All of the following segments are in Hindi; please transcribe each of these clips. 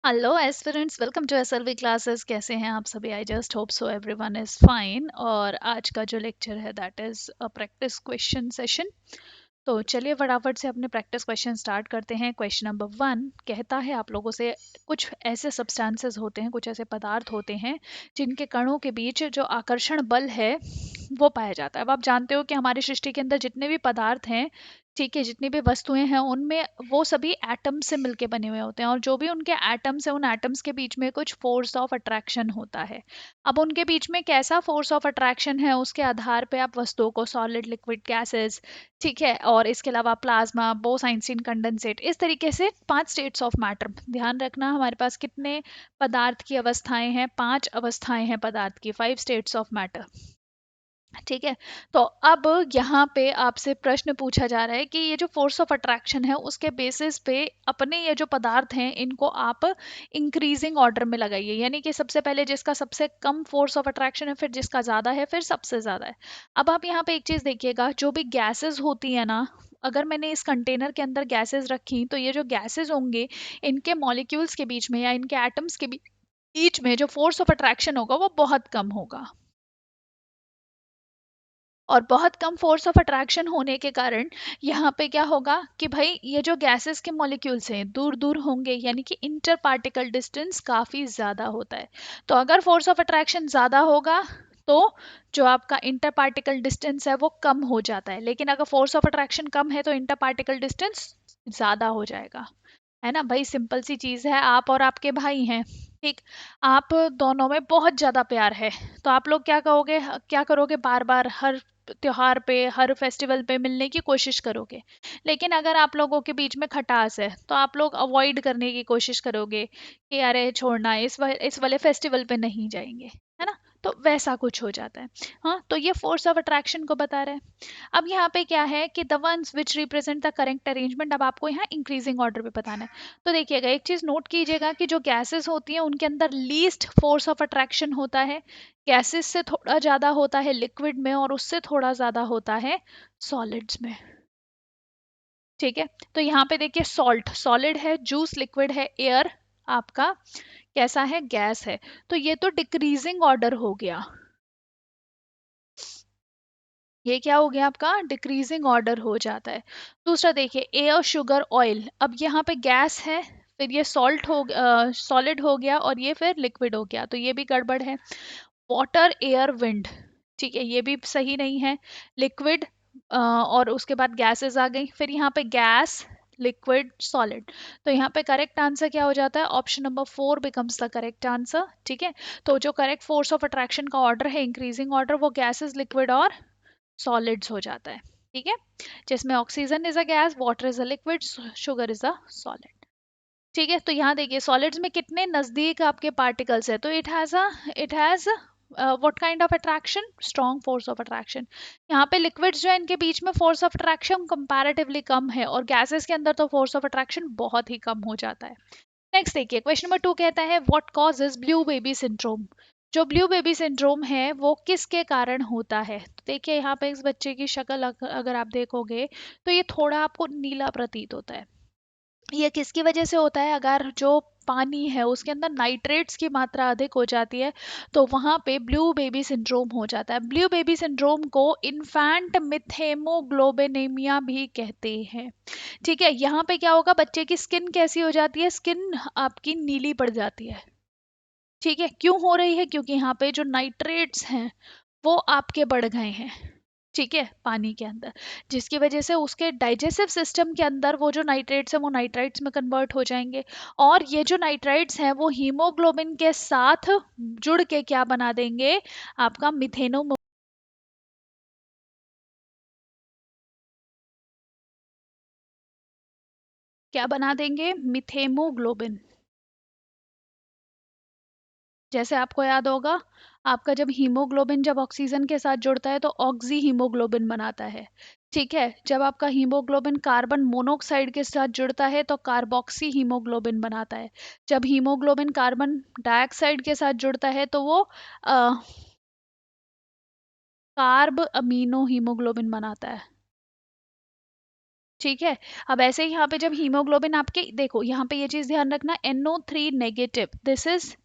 Hello aspirants, welcome to SLV classes. कैसे हैं आप सभी? I just hope so everyone is fine. और आज का जो लेक्चर है that is a practice question session. तो चलिए फटाफट से अपने प्रैक्टिस क्वेश्चन स्टार्ट करते हैं। क्वेश्चन नंबर 1 कहता है आप लोगों से, कुछ ऐसे सब्सटेंसेस होते हैं, कुछ ऐसे पदार्थ होते हैं जिनके कणों के बीच जो आकर्षण बल है वो पाया जाता है। अब आप जानते हो कि हमारी सृष्टि के अंदर जितने भी पदार्थ हैं, ठीक है, जितनी भी वस्तुएं हैं, उनमें वो सभी एटम से मिलके बने हुए होते हैं, और जो भी उनके एटम्स हैं उन एटम्स के बीच में कुछ फोर्स ऑफ अट्रैक्शन होता है। अब उनके बीच में कैसा फोर्स ऑफ अट्रैक्शन है उसके आधार पे आप वस्तुओं को सॉलिड, लिक्विड, गैसेस, ठीक है, और इसके अलावा प्लाज्मा, बोस आइंस्टीन कंडेंसेट, इस तरीके से 5 स्टेट्स ऑफ मैटर। ध्यान रखना, हमारे पास कितने पदार्थ की अवस्थाएं हैं? 5 अवस्थाएं हैं पदार्थ की, 5 स्टेट्स ऑफ मैटर। ठीक है। तो अब यहाँ पे आपसे प्रश्न पूछा जा रहा है कि ये जो फोर्स ऑफ अट्रैक्शन है उसके बेसिस पे अपने ये जो पदार्थ हैं इनको आप इंक्रीजिंग ऑर्डर में लगाइए, यानी कि सबसे पहले जिसका सबसे कम फोर्स ऑफ अट्रैक्शन है, फिर जिसका ज्यादा है, फिर सबसे ज्यादा है। अब आप यहाँ पे एक चीज देखिएगा, जो भी गैसेस होती है ना, अगर मैंने इस कंटेनर के अंदर गैसेस रखी तो ये जो गैसेस होंगे इनके मॉलिक्यूल्स के बीच में या इनके एटम्स के बीच में जो फोर्स ऑफ अट्रैक्शन होगा वो बहुत कम होगा। और बहुत कम फोर्स ऑफ अट्रैक्शन होने के कारण यहाँ पे क्या होगा कि भाई ये जो गैसेस के मॉलिक्यूल्स हैं दूर दूर होंगे, यानी कि इंटर पार्टिकल डिस्टेंस काफी ज्यादा होता है। तो अगर फोर्स ऑफ अट्रैक्शन ज्यादा होगा तो जो आपका इंटर पार्टिकल डिस्टेंस है वो कम हो जाता है, लेकिन अगर फोर्स ऑफ अट्रैक्शन कम है तो इंटर पार्टिकल डिस्टेंस ज्यादा हो जाएगा। है ना भाई? सिंपल सी चीज है। आप और आपके भाई हैं, ठीक, आप दोनों में बहुत ज्यादा प्यार है, तो आप लोग क्या कहोगे, क्या करोगे, बार बार हर त्योहार पे, हर फेस्टिवल पे मिलने की कोशिश करोगे। लेकिन अगर आप लोगों के बीच में खटास है तो आप लोग अवॉइड करने की कोशिश करोगे कि अरे छोड़ना, इस वाले फेस्टिवल पे नहीं जाएंगे। है ना? तो वैसा कुछ हो जाता है। हाँ, तो ये फोर्स ऑफ अट्रैक्शन को बता रहा है। अब यहाँ पे क्या है कि the ones which represent the correct arrangement, अब आपको यहाँ इंक्रीजिंग ऑर्डर पे बताना है। तो देखिएगा, एक चीज नोट कीजिएगा कि जो गैसेस होती हैं उनके अंदर लीस्ट फोर्स ऑफ अट्रैक्शन होता है। गैसेस से थोड़ा ज्यादा होता है लिक्विड में, और उससे थोड़ा ज्यादा होता है सॉलिड्स में। ठीक है। तो यहाँ पे देखिए, सॉल्ट सॉलिड है, जूस लिक्विड है, एयर आपका कैसा है, गैस है। तो ये तो डिक्रीजिंग ऑर्डर हो गया। ये क्या हो गया आपका? डिक्रीजिंग ऑर्डर हो जाता है। दूसरा देखिए, एयर, शुगर, ऑयल। अब यहाँ पे गैस है, फिर ये सॉल्ट हो, सॉलिड हो गया, और ये फिर लिक्विड हो गया, तो ये भी गड़बड़ है। वाटर, एयर, विंड, ठीक है, ये भी सही नहीं है। लिक्विड और उसके बाद गैसेस आ गई, फिर यहाँ पे गैस, लिक्विड, सॉलिड। तो यहाँ पे करेक्ट आंसर क्या हो जाता है? Option number 4 becomes the correct answer. ठीक है। तो जो करेक्ट फोर्स ऑफ अट्रैक्शन का ऑर्डर है, इंक्रीजिंग ऑर्डर, वो गैसेस, लिक्विड और सॉलिड्स हो जाता है। ठीक है। जिसमें oxygen is a gas, water is a liquid, sugar is a solid. ठीक है। तो यहाँ देखिए, सॉलिड्स में कितने नजदीक आपके पार्टिकल्स है, तो it has what kind of attraction? Strong force of attraction. यहाँ पे लिक्विड्स जो है इनके बीच में फोर्स ऑफ अट्रैक्शन कंपैरेटिवली कम है, और गैसेस के अंदर तो फोर्स ऑफ अट्रैक्शन बहुत ही कम हो जाता है। नेक्स्ट देखिए, क्वेश्चन नंबर 2 कहता है what causes blue baby syndrome. जो ब्लू बेबी सिंड्रोम है वो किसके कारण होता है? तो देखिए, यहाँ पे इस बच्चे की शक्ल अगर आप देखोगे तो ये थोड़ा आपको नीला प्रतीत होता है। ये किसकी वजह से होता है? अगर जो पानी है उसके अंदर नाइट्रेट्स की मात्रा अधिक हो जाती है तो वहां पे ब्लू बेबी सिंड्रोम हो जाता है। ब्लू बेबी सिंड्रोम को इन्फैंट मिथेमोग्लोबिनेमिया भी कहते हैं। ठीक है। यहाँ पे क्या होगा, बच्चे की स्किन कैसी हो जाती है? स्किन आपकी नीली पड़ जाती है। ठीक है। क्यों हो रही है? क्योंकि यहाँ पे जो नाइट्रेट्स हैं वो आपके बढ़ गए हैं, ठीक है, पानी के अंदर, जिसकी वजह से उसके डाइजेस्टिव सिस्टम के अंदर वो जो नाइट्रेट्स हैं वो नाइट्राइट्स में कन्वर्ट हो जाएंगे। और ये जो नाइट्राइट्स हैं वो हीमोग्लोबिन के साथ जुड़ के क्या बना देंगे? आपका मिथेनो, क्या बना देंगे? मिथेमोग्लोबिन। जैसे आपको याद होगा, आपका जब हीमोग्लोबिन जब ऑक्सीजन के साथ जुड़ता है तो ऑक्सी हीमोग्लोबिन बनाता है। ठीक है। जब आपका हीमोग्लोबिन कार्बन मोनोऑक्साइड के साथ जुड़ता है तो कार्बोक्सी हीमोग्लोबिन बनाता है। जब हीमोग्लोबिन कार्बन डाइऑक्साइड के साथ जुड़ता है तो वो कार्ब अमीनो हीमोग्लोबिन बनाता है। ठीक है। अब ऐसे ही यहाँ पे जब हीमोग्लोबिन आपके, देखो यहाँ पे ये चीज ध्यान रखना, NO3 negative, this is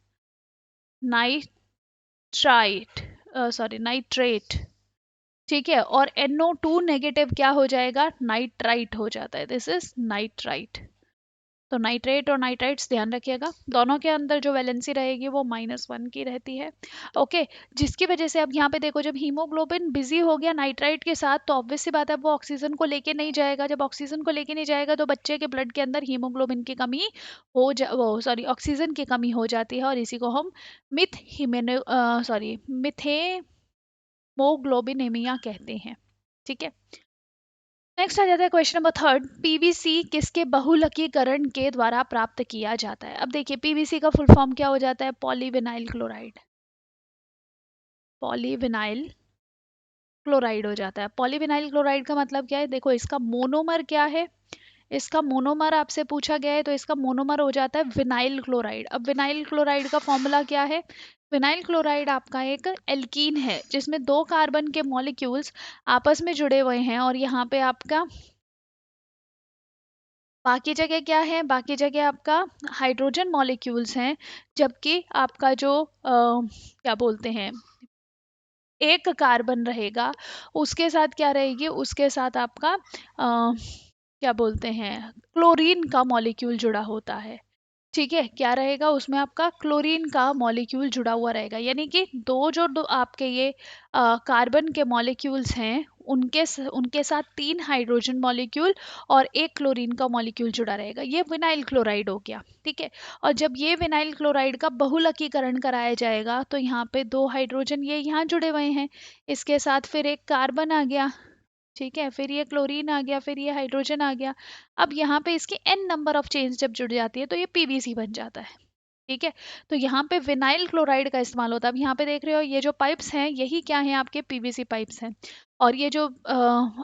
nitrite, sorry nitrate, ठीक है। और NO2 नेगेटिव क्या हो जाएगा, नाइट्राइट हो जाता है, दिस इज नाइट्राइट। तो नाइट्रेट और नाइट्राइट्स ध्यान रखिएगा, दोनों के अंदर जो वैलेंसी रहेगी वो -1 की रहती है। ओके, जिसकी वजह से अब यहाँ पे देखो, जब हीमोग्लोबिन बिजी हो गया नाइट्राइट के साथ, तो ऑब्वियस सी बात है वो ऑक्सीजन को लेके नहीं जाएगा। जब ऑक्सीजन को लेके नहीं जाएगा तो बच्चे के ब्लड के अंदर हीमोग्लोबिन की कमी हो जा वो सॉरी ऑक्सीजन की कमी हो जाती है, और इसी को हम मिथ हिमेनो सॉरी मिथेमोग्लोबिनेमिया कहते हैं। ठीक है। नेक्स्ट आ जाता है क्वेश्चन नंबर थर्ड, पीवीसी किसके बहुलकीकरण के द्वारा प्राप्त किया जाता है। अब देखिए पीवीसी का फुल फॉर्म क्या हो जाता है, पॉलीविनाइल क्लोराइड, पॉलीविनाइल क्लोराइड हो जाता है। पॉलीविनाइल क्लोराइड का मतलब क्या है, देखो इसका मोनोमर क्या है, इसका मोनोमर आपसे पूछा गया है, तो इसका मोनोमर हो जाता है विनाइल क्लोराइड। अब विनाइल क्लोराइड का फॉर्मूला क्या है, विनाइल क्लोराइड आपका एक एल्कीन है जिसमें 2 कार्बन के मॉलिक्यूल्स आपस में जुड़े हुए हैं, और यहाँ पे आपका बाकी जगह क्या है, बाकी जगह आपका हाइड्रोजन मॉलिक्यूल्स हैं, जबकि आपका जो क्या बोलते हैं, एक कार्बन रहेगा, उसके साथ क्या रहेगी, उसके साथ आपका क्या बोलते हैं, क्लोरीन का मॉलिक्यूल जुड़ा होता है। ठीक है, क्या रहेगा उसमें, आपका क्लोरीन का मॉलिक्यूल जुड़ा हुआ रहेगा, यानी कि दो आपके ये कार्बन के मॉलिक्यूल्स हैं, उनके साथ 3 हाइड्रोजन मॉलिक्यूल और एक क्लोरीन का मॉलिक्यूल जुड़ा रहेगा, ये विनाइल क्लोराइड हो गया। ठीक है। और जब ये विनाइल क्लोराइड का बहुलकीकरण कराया जाएगा, तो यहाँ पे 2 हाइड्रोजन ये यहाँ जुड़े हुए हैं, इसके साथ फिर एक कार्बन आ गया, ठीक है, फिर ये क्लोरीन आ गया, फिर ये हाइड्रोजन आ गया। अब यहाँ पे इसकी n नंबर ऑफ चेन्स जब जुड़ जाती है तो ये पीवीसी बन जाता है। ठीक है। तो यहाँ पे विनाइल क्लोराइड का इस्तेमाल होता है। अब यहाँ पे देख रहे हो ये जो पाइप्स हैं यही क्या है, आपके पीवीसी पाइप्स हैं। और ये जो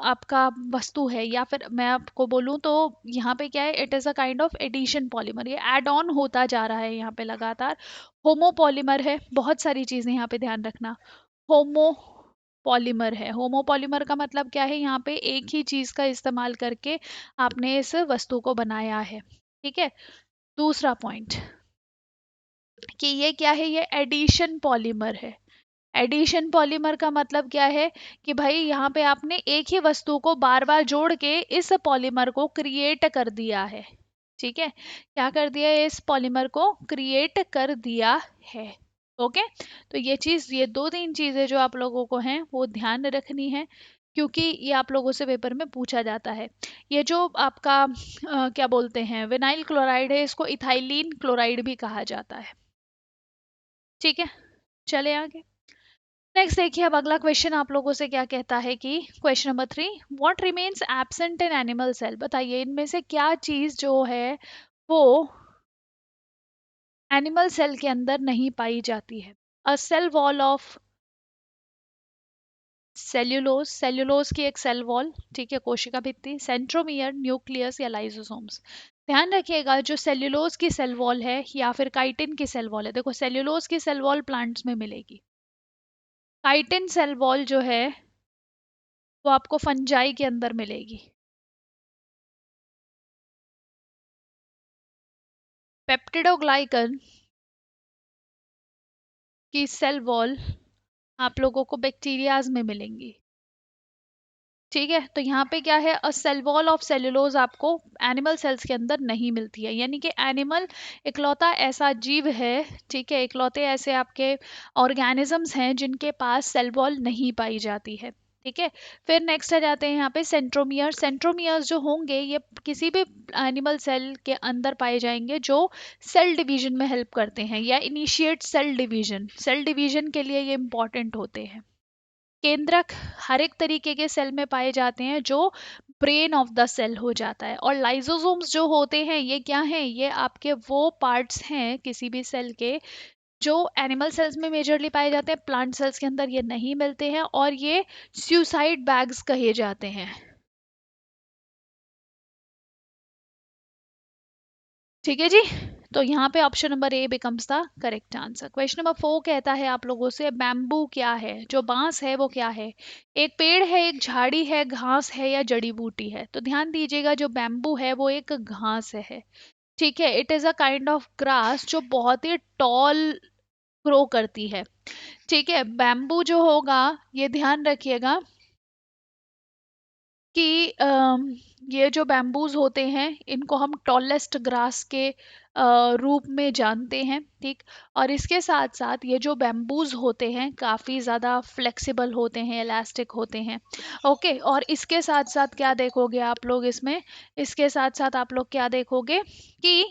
आपका वस्तु है, या फिर मैं आपको बोलूँ तो यहाँ पे क्या है, it is a kind of addition polymer, ये एड ऑन होता जा रहा है यहाँ पे लगातार। होमोपॉलीमर है, बहुत सारी चीज़ें यहाँ पे ध्यान रखना, होमो पॉलीमर है। होमोपॉलीमर का मतलब क्या है, यहाँ पे एक ही चीज का इस्तेमाल करके आपने इस वस्तु को बनाया है। ठीक है। दूसरा पॉइंट कि ये क्या है, ये एडिशन पॉलीमर है। एडिशन पॉलीमर का मतलब क्या है कि भाई यहाँ पे आपने एक ही वस्तु को बार बार जोड़ के इस पॉलीमर को क्रिएट कर दिया है। ठीक है, क्या कर दिया है, इस पॉलीमर को क्रिएट कर दिया है। ओके। तो ये चीज, ये 2-3 चीजें जो आप लोगों को हैं वो ध्यान रखनी है, क्योंकि ये आप लोगों से पेपर में पूछा जाता है। ये जो आपका क्या बोलते हैं विनाइल क्लोराइड है, इसको इथाइलीन क्लोराइड भी कहा जाता है। ठीक है, चले आगे। नेक्स्ट देखिए, अब अगला क्वेश्चन आप लोगों से क्या कहता है कि question number 3, what remains absent in animal cell. बताइए इनमें से क्या चीज जो है वो एनिमल सेल के अंदर नहीं पाई जाती है। A cell wall of cellulose, cellulose की एक सेल वॉल, ठीक है, कोशिका भित्ति, सेंट्रोमियर, न्यूक्लियस या लाइसोसोम्स। ध्यान रखिएगा जो सेल्यूलोज की सेल वॉल है या फिर काइटिन की सेल वॉल है, देखो सेल्यूलोज की सेल वॉल प्लांट्स में मिलेगी, काइटिन सेल वॉल जो है वो आपको फंजाई के अंदर मिलेगी। पेप्टिडोग्लाइकन की सेल वॉल आप लोगों को बैक्टीरियाज में मिलेंगी। ठीक है, तो यहाँ पे क्या है, a cell wall of cellulose आपको एनिमल सेल्स के अंदर नहीं मिलती है, यानी कि एनिमल इकलौता ऐसा जीव है, ठीक है, इकलौते ऐसे आपके ऑर्गेनिजम्स हैं जिनके पास सेल वॉल नहीं पाई जाती है। ठीक है। फिर नेक्स्ट आ जाते हैं यहाँ पे सेंट्रोमियर। सेंट्रोमियर्स जो होंगे ये किसी भी एनिमल सेल के अंदर पाए जाएंगे जो सेल डिवीजन में हेल्प करते हैं या initiate cell division, cell division के लिए ये इंपॉर्टेंट होते हैं। केंद्रक हर एक तरीके के सेल में पाए जाते हैं जो ब्रेन ऑफ द सेल हो जाता है। और लाइसोसोम्स जो होते हैं ये क्या हैं, ये आपके वो पार्ट्स हैं किसी भी सेल के जो एनिमल सेल्स में मेजरली पाए जाते हैं, प्लांट सेल्स के अंदर ये नहीं मिलते हैं, और ये सुसाइड बैग्स कहे जाते हैं। ठीक है जी। तो यहाँ पे option number A becomes the correct answer. Question number 4 कहता है आप लोगों से, बैम्बू क्या है, जो बांस है वो क्या है? एक पेड़ है, एक झाड़ी है, घास है या जड़ी बूटी है? तो ध्यान दीजिएगा, जो बैम्बू है वो एक घास है। ठीक है, it is a kind of grass जो बहुत ही टॉल ग्रो करती है। ठीक है, बैम्बू जो होगा, ये ध्यान रखिएगा कि ये जो बैम्बूज होते हैं इनको हम टॉलेस्ट ग्रास के रूप में जानते हैं। ठीक, और इसके साथ साथ ये जो बैम्बूज होते हैं काफ़ी ज़्यादा फ्लेक्सिबल होते हैं, इलास्टिक होते हैं। ओके, और इसके साथ साथ क्या देखोगे आप लोग इसमें, इसके साथ साथ आप लोग क्या देखोगे कि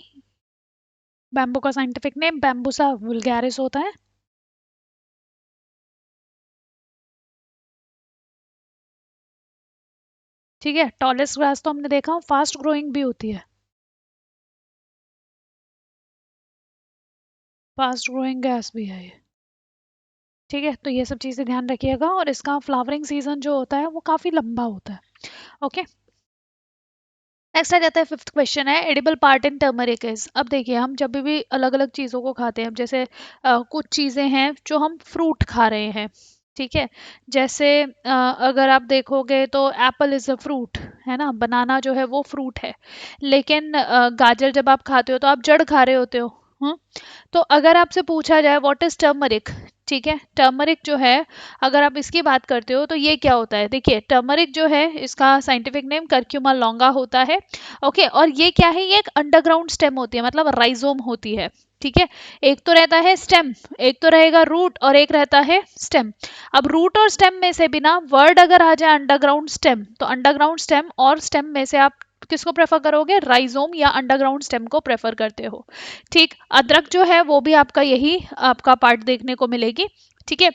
बैम्बू का साइंटिफिक नेम बैम्बूसा वुल्गैरिस होता है। ठीक है, टॉलेस्ट ग्रास तो हमने देखा, फास्ट ग्रोइंग भी होती है, फास्ट ग्रोइंग गैस भी है ये। ठीक है, तो ये सब चीज़ें ध्यान रखिएगा, और इसका फ्लावरिंग सीजन जो होता है वो काफ़ी लंबा होता है। ओके, नेक्स्ट आ जाता है, फिफ्थ क्वेश्चन है, edible part in turmeric is. अब देखिए, हम जब भी अलग अलग चीज़ों को खाते हैं, जैसे कुछ चीज़ें हैं जो हम फ्रूट खा रहे हैं। ठीक है, जैसे अगर आप देखोगे तो एप्पल इज़ अ फ्रूट, है ना, बनाना जो है वो फ्रूट है। लेकिन गाजर जब आप खाते हो तो आप जड़ खा रहे होते हो। हम्म, तो अगर आपसे पूछा जाए व्हाट इज टर्मरिक, ठीक है, टर्मरिक जो है, अगर आप इसकी बात करते हो तो ये क्या होता है? देखिए, टर्मरिक जो है इसका साइंटिफिक नेम कर्क्यूमा लॉन्गा होता है। ओके, और ये क्या है, ये एक अंडरग्राउंड स्टेम होती है, मतलब राइजोम होती है। ठीक है, एक तो रहता है स्टेम, एक तो रहेगा रूट, और एक रहता है स्टेम। अब रूट और स्टेम में से बिना वर्ड अगर आ जाए अंडरग्राउंड स्टेम, तो अंडरग्राउंड स्टेम और स्टेम में से आप किसको प्रेफर करोगे? राइजोम या अंडरग्राउंड स्टेम को प्रेफर करते हो। ठीक, अदरक जो है वो भी आपका यही आपका पार्ट देखने को मिलेगी। ठीक है,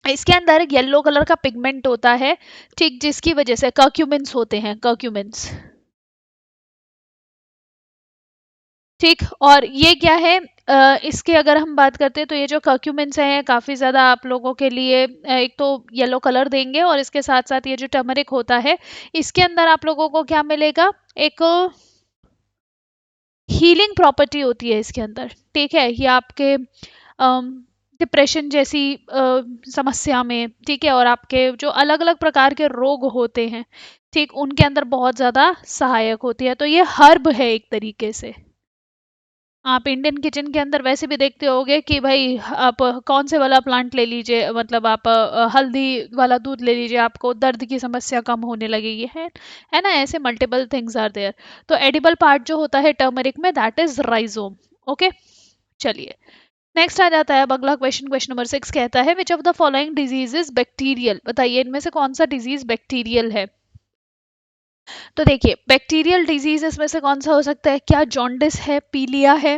इसके अंदर येलो कलर का पिगमेंट होता है। ठीक, जिसकी वजह से कर्क्यूमिन्स होते हैं, कर्क्यूमिन्स। ठीक, और ये क्या है, इसके अगर हम बात करते हैं तो ये जो कर्क्यूमिन्स हैं काफ़ी ज़्यादा आप लोगों के लिए एक तो येलो कलर देंगे, और इसके साथ साथ ये जो टर्मरिक होता है इसके अंदर आप लोगों को क्या मिलेगा, एक हीलिंग प्रॉपर्टी होती है इसके अंदर। ठीक है, ये आपके डिप्रेशन जैसी समस्या में, ठीक है, और आपके जो अलग अलग प्रकार के रोग होते हैं, ठीक, उनके अंदर बहुत ज़्यादा सहायक होती है। तो ये हर्ब है एक तरीके से। आप इंडियन किचन के अंदर वैसे भी देखते होगे कि भाई आप कौन से वाला प्लांट ले लीजिए, मतलब आप हल्दी वाला दूध ले लीजिए, आपको दर्द की समस्या कम होने लगेगी, है ना, ऐसे मल्टीपल थिंग्स आर देयर। तो एडिबल पार्ट जो होता है टर्मरिक में, दैट इज राइजोम। ओके, चलिए, नेक्स्ट आ जाता है अब अगला क्वेश्चन। क्वेश्चन नंबर 6 कहता है, which of the following disease is bacterial? बताइए, इनमें से कौन सा डिजीज बैक्टीरियल है? तो देखिए, बैक्टीरियल डिजीज इसमें से कौन सा हो सकता है? क्या जॉन्डिस है, पीलिया है,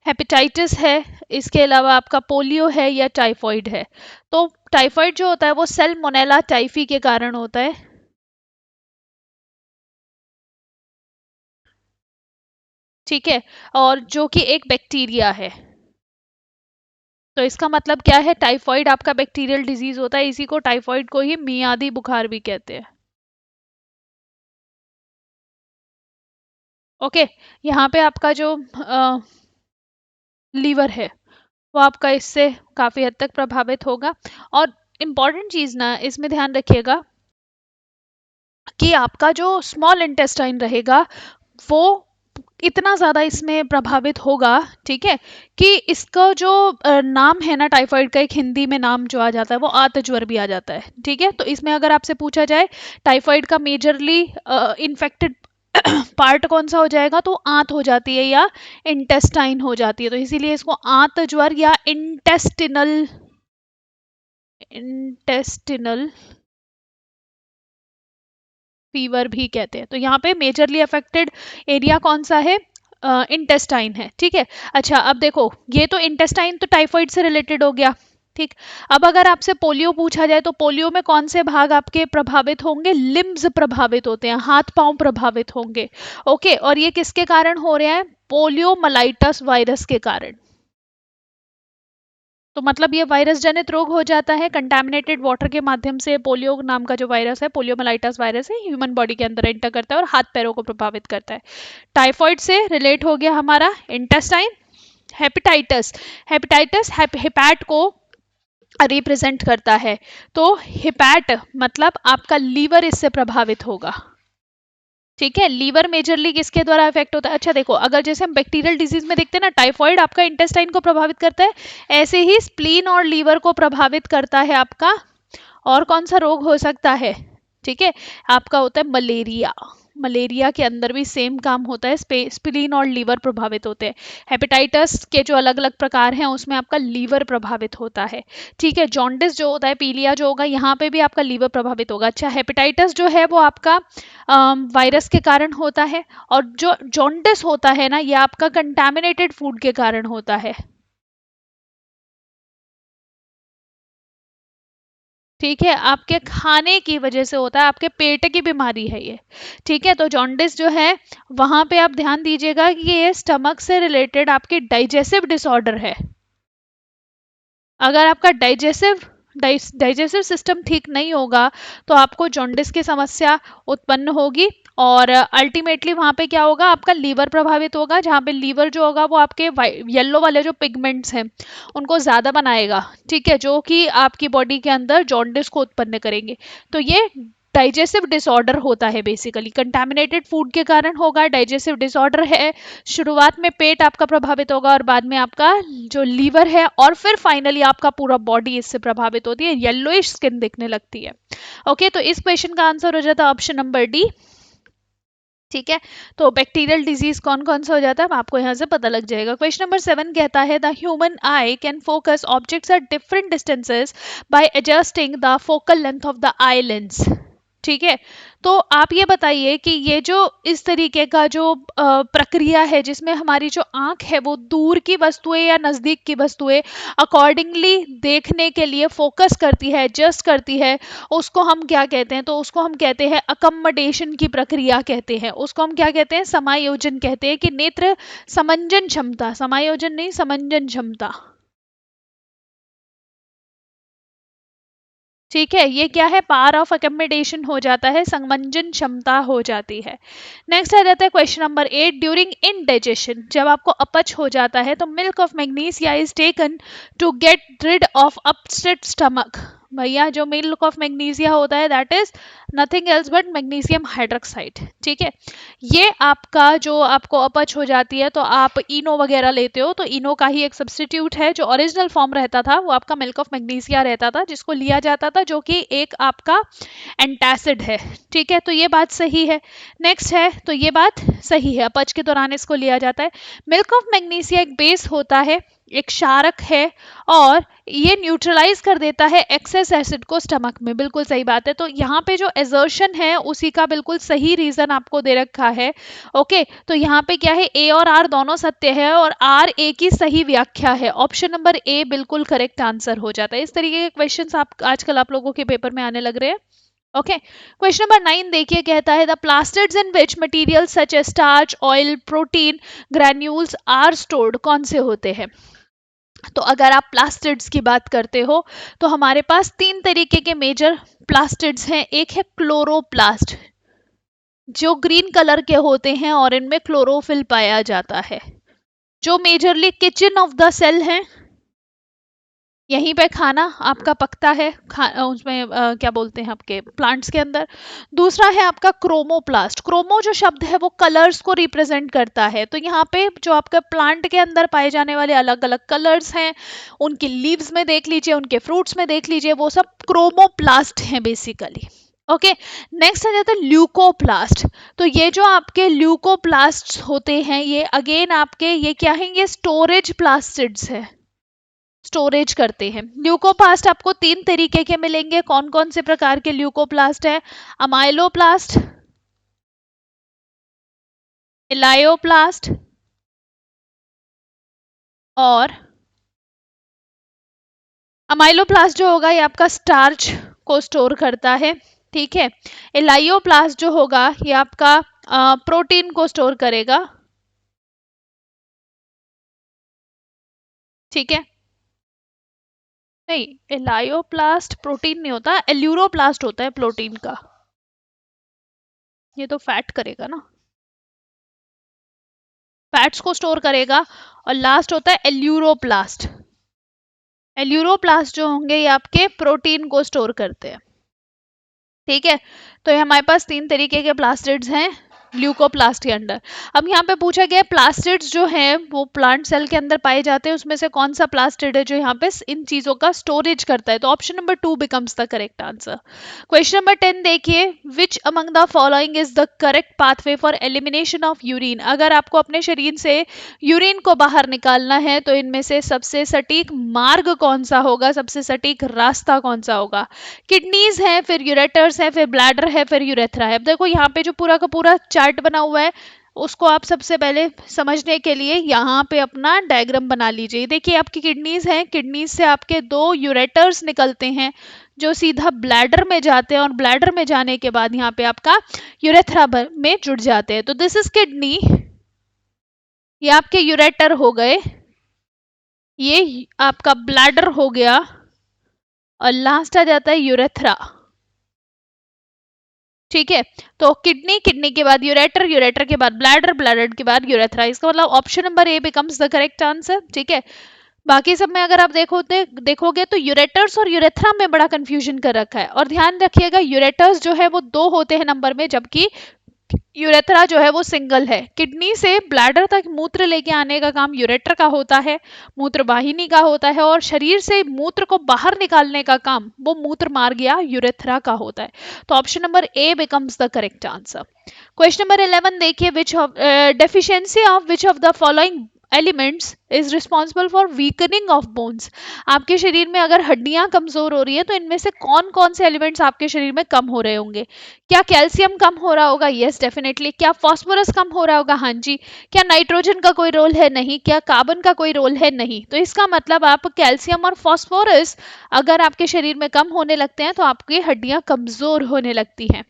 हेपेटाइटिस है, इसके अलावा आपका पोलियो है, या टाइफॉइड है? तो टाइफॉइड जो होता है वो सेल्मोनेला टाइफी के कारण होता है। ठीक है, और जो कि एक बैक्टीरिया है। तो इसका मतलब क्या है, टाइफॉइड आपका बैक्टीरियल डिजीज होता है, इसी को टाइफॉइड को ही मियादी बुखार भी कहते हैं। ओके, यहाँ पे आपका जो लीवर है वो आपका इससे काफ़ी हद तक प्रभावित होगा। और इम्पॉर्टेंट चीज़ ना इसमें ध्यान रखिएगा कि आपका जो स्मॉल इंटेस्टाइन रहेगा वो इतना ज़्यादा इसमें प्रभावित होगा, ठीक है, कि इसका जो नाम है ना टाइफाइड का, एक हिंदी में नाम जो आ जाता है वो आत ज्वर भी आ जाता है। ठीक है, तो इसमें अगर आपसे पूछा जाए टाइफाइड का मेजरली इन्फेक्टेड पार्ट कौन सा हो जाएगा, तो आंत हो जाती है या इंटेस्टाइन हो जाती है, तो इसीलिए इसको आंत ज्वर या इंटेस्टिनल इंटेस्टिनल फीवर भी कहते हैं। तो यहाँ पे मेजरली अफेक्टेड एरिया कौन सा है? इंटेस्टाइन है। ठीक है, अच्छा अब देखो, ये तो इंटेस्टाइन तो टाइफाइड से रिलेटेड हो गया। ठीक, अब अगर आपसे पोलियो पूछा जाए तो पोलियो में कौन से भाग आपके प्रभावित होंगे? लिम्स प्रभावित होते हैं, हाथ पांव प्रभावित होंगे। ओके, और ये किसके कारण हो रहा है? पोलियो मलाइटस वायरस के कारण। तो मतलब ये वायरस जनित रोग हो जाता है कंटामिनेटेड वाटर के माध्यम से। पोलियो नाम का जो वायरस है, पोलियोमाइलाइटिस वायरस है, ह्यूमन बॉडी के अंदर एंटर करता है और हाथ पैरों को प्रभावित करता है। टाइफाइड से रिलेट हो गया हमारा इंटेस्टाइन। हेपेटाइटिस, हेपेटाइटिस हेपैट को रिप्रेजेंट करता है। तो हिपैट मतलब आपका लीवर इससे प्रभावित होगा। ठीक है, लीवर मेजरली किसके द्वारा इफेक्ट होता है? अच्छा देखो, अगर जैसे हम बैक्टीरियल डिजीज में देखते हैं ना, टाइफाइड आपका इंटेस्टाइन को प्रभावित करता है, ऐसे ही स्प्लीन और लीवर को प्रभावित करता है आपका। और कौन सा रोग हो सकता है? ठीक है, आपका होता है मलेरिया। मलेरिया के अंदर भी सेम काम होता है, स्प्लीन और लीवर प्रभावित होते हैं। हेपेटाइटिस के जो अलग अलग प्रकार हैं उसमें आपका लीवर प्रभावित होता है। ठीक है, जॉन्डिस जो होता है, पीलिया जो होगा, यहाँ पे भी आपका लीवर प्रभावित होगा। अच्छा, हेपेटाइटिस जो है वो आपका वायरस के कारण होता है, और जो जॉन्डिस होता है ना, ये आपका कंटामिनेटेड फूड के कारण होता है। ठीक है, आपके खाने की वजह से होता है, आपके पेट की बीमारी है ये। ठीक है, तो जॉन्डिस जो है वहां पे आप ध्यान दीजिएगा कि ये स्टमक से रिलेटेड आपकी डाइजेस्टिव डिसऑर्डर है। अगर आपका डाइजेस्टिव सिस्टम ठीक नहीं होगा तो आपको जॉन्डिस की समस्या उत्पन्न होगी। और अल्टीमेटली वहां पे क्या होगा, आपका लीवर प्रभावित होगा, जहाँ पे लीवर जो होगा वो आपके येलो वाले जो पिगमेंट्स हैं उनको ज्यादा बनाएगा। ठीक है, जो कि आपकी बॉडी के अंदर जॉन्डिस को उत्पन्न करेंगे। तो ये डाइजेस्टिव डिसऑर्डर होता है, बेसिकली कंटामिनेटेड फूड के कारण होगा, डाइजेस्टिव डिसऑर्डर है। शुरुआत में पेट आपका प्रभावित होगा और बाद में आपका जो लीवर है, और फिर फाइनली आपका पूरा बॉडी इससे प्रभावित होती है, येलोइश स्किन दिखने लगती है। ओके, तो इस क्वेश्चन का आंसर हो जाता है ऑप्शन नंबर डी। ठीक है, तो बैक्टीरियल डिजीज कौन कौन सा हो जाता है आपको यहाँ से पता लग जाएगा। क्वेश्चन नंबर 7 कहता है the human I can focus objects at different distances bye adjusting the focal length of the eye lens. ठीक है, तो आप ये बताइए कि ये जो इस तरीके का जो प्रक्रिया है जिसमें हमारी जो आंख है वो दूर की वस्तुएं या नजदीक की वस्तुएं अकॉर्डिंगली देखने के लिए फोकस करती है, एडजस्ट करती है, उसको हम क्या कहते हैं? तो उसको हम कहते हैं अकम्मोडेशन की प्रक्रिया कहते हैं, उसको हम क्या कहते हैं? समायोजन कहते हैं, कि नेत्र समंजन क्षमता, समायोजन नहीं, समंजन क्षमता। ठीक है, ये क्या है? पावर ऑफ अकोमोडेशन हो जाता है, समंजन क्षमता हो जाती है। नेक्स्ट आ जाता है क्वेश्चन नंबर 8, ड्यूरिंग इनडाइजेशन, जब आपको अपच हो जाता है तो milk of magnesia is taken to get rid of upset stomach. भैया, जो मिल्क ऑफ मैग्नीशिया होता है that is nothing else but magnesium hydroxide. ठीक है, ये आपका जो आपको अपच हो जाती है तो आप इनो वगैरह लेते हो, तो इनो का ही एक सब्स्टिट्यूट है। जो ओरिजिनल फॉर्म रहता था वो आपका मिल्क ऑफ मैग्नीशिया रहता था, जिसको लिया जाता था, जो कि एक आपका एंटासिड है। ठीक है, तो ये बात सही है। नेक्स्ट है, तो ये बात सही है, अपच के दौरान इसको लिया जाता है। मिल्क ऑफ मैग्नीशिया एक बेस होता है, एक क्षारक है, और ये न्यूट्रलाइज कर देता है एक्सेस एसिड को स्टमक में। बिल्कुल सही बात है, तो यहाँ पे जो एजर्शन है उसी का बिल्कुल सही रीजन आपको दे रखा है। ओके, तो यहाँ पे क्या है, ए और आर दोनों सत्य है, और आर ए की सही व्याख्या है। ऑप्शन नंबर ए बिल्कुल करेक्ट आंसर हो जाता है। इस तरीके के क्वेश्चंस आप आजकल आप लोगों के पेपर में आने लग रहे हैं। ओके, क्वेश्चन नंबर 9 देखिए, कहता है the plastids in which material such as starch, oil, protein granules are stored, कौन से होते हैं? तो अगर आप प्लास्टिड्स की बात करते हो तो हमारे पास तीन तरीके के मेजर प्लास्टिड्स हैं। एक है क्लोरोप्लास्ट, जो ग्रीन कलर के होते हैं और इनमें क्लोरोफिल पाया जाता है। जो majorly kitchen of the cell है, यहीं पे खाना आपका पकता है, उसमें क्या बोलते हैं आपके प्लांट्स के अंदर। दूसरा है आपका क्रोमोप्लास्ट। क्रोमो जो शब्द है वो कलर्स को रिप्रेजेंट करता है, तो यहाँ पे जो आपके प्लांट के अंदर पाए जाने वाले अलग अलग कलर्स हैं, उनकी लीव्स में देख लीजिए, उनके फ्रूट्स में देख लीजिए, वो सब क्रोमोप्लास्ट हैं बेसिकली। ओके, नेक्स्ट आ जाता है ल्यूकोप्लास्ट। तो ये जो आपके ल्यूकोप्लास्ट होते हैं, ये अगेन आपके ये क्या है, ये स्टोरेज प्लास्टिड्स है, स्टोरेज करते हैं। ल्यूकोप्लास्ट आपको तीन तरीके के मिलेंगे। कौन कौन से प्रकार के ल्यूकोप्लास्ट है? अमाइलोप्लास्ट, इलायोप्लास्ट और अमाइलोप्लास्ट जो होगा ये आपका स्टार्च को स्टोर करता है। ठीक है, इलायोप्लास्ट जो होगा ये आपका प्रोटीन को स्टोर करेगा। ठीक है, नहीं, एलायोप्लास्ट प्रोटीन नहीं होता, एल्यूरोप्लास्ट होता है प्रोटीन का। ये तो फैट करेगा ना, फैट्स को स्टोर करेगा। और लास्ट होता है एल्यूरोप्लास्ट। एल्यूरोप्लास्ट जो होंगे ये आपके प्रोटीन को स्टोर करते हैं। ठीक है, तो ये हमारे पास तीन तरीके के प्लास्टिड्स हैं ल्यूकोप्लास्ट के अंडर। अब यहाँ पे पूछा गया प्लास्टिड्स जो हैं वो प्लांट सेल के अंदर पाए जाते हैं, उसमें से कौन सा प्लास्टिड है जो यहाँ पे इन चीजों का स्टोरेज करता है, तो option number 2 becomes the correct answer. Question number 10 देखिए, which among the following is the correct pathway for elimination of urine. अगर आपको अपने शरीर से यूरिन को बाहर निकालना है तो इनमें से सबसे सटीक मार्ग कौन सा होगा, सबसे सटीक रास्ता कौन सा होगा। किडनीज है, फिर यूरेटर्स है, फिर ब्लैडर है, फिर यूरेथ्रा है। अब देखो यहाँ पे जो पूरा का पूरा चार्ट बना हुआ है उसको आप सबसे पहले समझने के लिए यहाँ पे अपना डायग्राम बना लीजिए। देखिए आपकी किडनीज हैं, किडनीज से आपके दो यूरेटर्स निकलते हैं जो सीधा ब्लैडर में जाते हैं और ब्लैडर में जाने के बाद यहाँ पे आपका यूरेथ्रा में जुड़ जाते हैं। तो दिस इज किडनी, ये आपके यूरेटर हो गए, ये आपका ब्लैडर हो गया और लास्ट आ जाता है यूरेथ्रा। ठीक है, तो किडनी, किडनी के बाद यूरेटर, यूरेटर के बाद ब्लैडर, ब्लैडर के बाद यूरेथ्रा। इसका मतलब option number A becomes the correct answer. ठीक है, बाकी सब में अगर आप देखोगे तो यूरेटर्स और यूरेथ्रा में बड़ा कंफ्यूजन कर रखा है। और ध्यान रखिएगा यूरेटर्स जो है वो दो होते हैं नंबर में, जबकि यूरेथ्रा जो है वो सिंगल है। किडनी से ब्लैडर तक मूत्र लेके आने का काम यूरेटर का होता है, मूत्र वाहिनी का होता है, और शरीर से मूत्र को बाहर निकालने का काम वो मूत्र मार्ग या यूरेथ्रा का होता है। तो option number A becomes the correct answer. Question number 11 देखिए, which of deficiency of which of the following elements is responsible for weakening of bones. आपके शरीर में अगर हड्डियां कमजोर हो रही है तो इनमें से कौन कौन से एलिमेंट्स आपके शरीर में कम हो रहे होंगे। क्या कैल्शियम कम हो रहा होगा, यस डेफिनेटली। क्या फास्फोरस कम हो रहा होगा, हाँ जी। क्या नाइट्रोजन का कोई रोल है, नहीं। क्या कार्बन का कोई रोल है, नहीं। तो इसका मतलब आप कैल्शियम और फास्फोरस अगर आपके शरीर में कम होने लगते हैं तो आपकी हड्डियां कमजोर होने लगती हैं।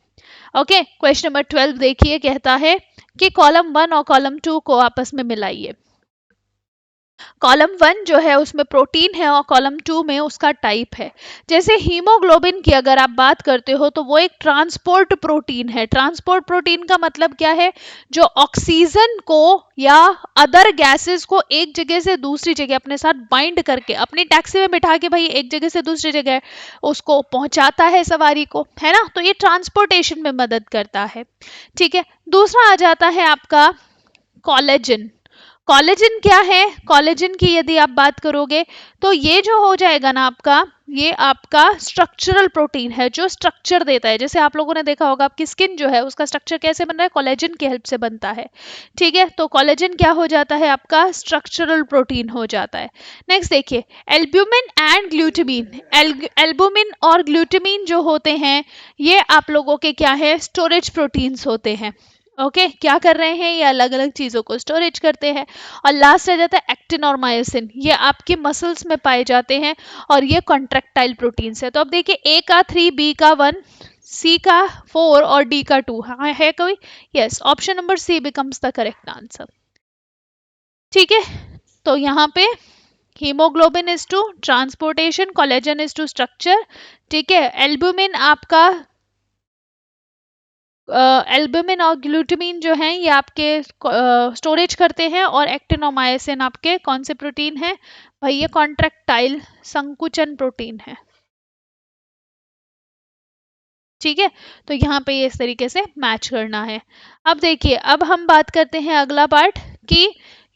ओके, क्वेश्चन नंबर 12 देखिए, कहता है कि कॉलम 1 और कॉलम 2 को आपस में मिलाइए। कॉलम 1 जो है उसमें प्रोटीन है और कॉलम 2 में उसका टाइप है। जैसे हीमोग्लोबिन की अगर आप बात करते हो तो वो एक ट्रांसपोर्ट प्रोटीन है। ट्रांसपोर्ट प्रोटीन का मतलब क्या है, जो ऑक्सीजन को या अदर गैसेस को एक जगह से दूसरी जगह अपने साथ बाइंड करके अपनी टैक्सी में बिठा के भाई एक जगह से दूसरी जगह उसको पहुंचाता है सवारी को, है ना। तो ये ट्रांसपोर्टेशन में मदद करता है। ठीक है, दूसरा आ जाता है आपका कोलेजन। कोलेजन क्या है, कोलेजन की यदि आप बात करोगे तो ये जो हो जाएगा ना आपका, ये आपका स्ट्रक्चरल प्रोटीन है जो स्ट्रक्चर देता है। जैसे आप लोगों ने देखा होगा आपकी स्किन जो है उसका स्ट्रक्चर कैसे बन रहा है, कोलेजन की हेल्प से बनता है। ठीक है, तो कोलेजन क्या हो जाता है, आपका स्ट्रक्चरल प्रोटीन हो जाता है। नेक्स्ट देखिए, एल्ब्यूमिन एंड ग्लूटामिन। एल्ब्यूमिन और ग्लूटामिन जो होते हैं ये आप लोगों के क्या है, स्टोरेज प्रोटीन्स होते हैं। ओके, क्या कर रहे हैं, ये अलग अलग चीजों को स्टोरेज करते हैं। और लास्ट आ जाता है एक्टिन और मायोसिन, ये आपके मसल्स में पाए जाते हैं और ये कॉन्ट्रेक्टाइल प्रोटीन्स है। तो अब देखिए, ए का 3, बी का 1, सी का 4 और डी का 2, हाँ है कोई, yes, option number C becomes the correct answer. ठीक है, तो यहाँ पे haemoglobin is to transportation, collagen is to structure. ठीक है, एल्ब्यूमिन आपका एल्ब्यूमिन और ग्लूटामिन जो हैं ये आपके स्टोरेज करते हैं, और एक्टिन और मायोसिन आपके कौन से प्रोटीन है भाई, ये कॉन्ट्रैक्टाइल संकुचन प्रोटीन है। ठीक है, तो यहाँ पे ये इस तरीके से मैच करना है। अब देखिए, अब हम बात करते हैं अगला पार्ट कि